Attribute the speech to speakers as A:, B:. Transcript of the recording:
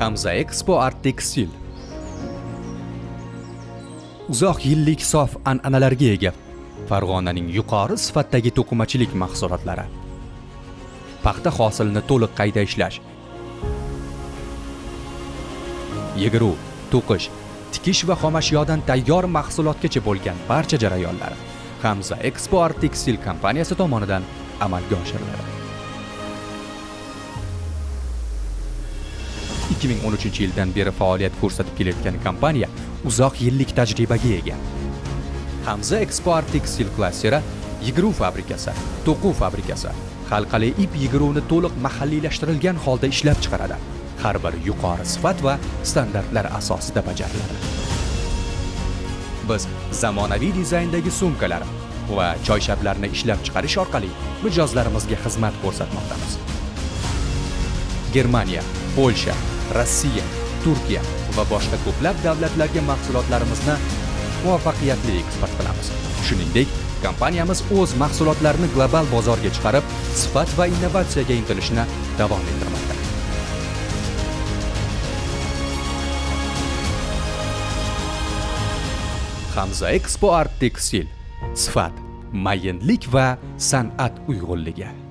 A: Hamza Expo Art Tekstil. Uzoq yillik sof an'analarga ega Farg'onaning yuqori sifatdagi to'qimachilik mahsulotlari. Paxta hosilini to'liq qayta ishlash, yigiruv, to'qish, tikish va xomashyodan tayyor mahsulotgacha bo'lgan barcha jarayonlar Hamza Expo Art Tekstil kompaniyasi tomonidan amalga oshiriladi. 2013-yildan beri faoliyat ko'rsatib kelayotgan kompaniya uzoq yillik tajribaga ega. Hamza Expo Art Tekstil klasteri yigiruv fabrikasi, to'quv fabrikasi, xalqali ip yigiruvni to'liq mahalliylashtirilgan holda ishlab chiqaradi. Har biri yuqori sifat va standartlar asosida bajariladi. Biz zamonaviy dizayndagi sumkalar va choyshablarni ishlab chiqarish orqali mijozlarimizga xizmat ko'rsatmoqdamiz. Germaniya, Polsha, Rossiya, Turkiya va boshqa ko'plab davlatlarga mahsulotlarimizni muvaffaqiyatli eksport qilamiz. Shuningdek, kompaniyamiz o'z mahsulotlarini global bozorga chiqarib, sifat va innovatsiyaga intilishni davom ettirmoqda. Hamza Expo Art Tekstil. Sifat, mayinlik va san'at uyg'unligi.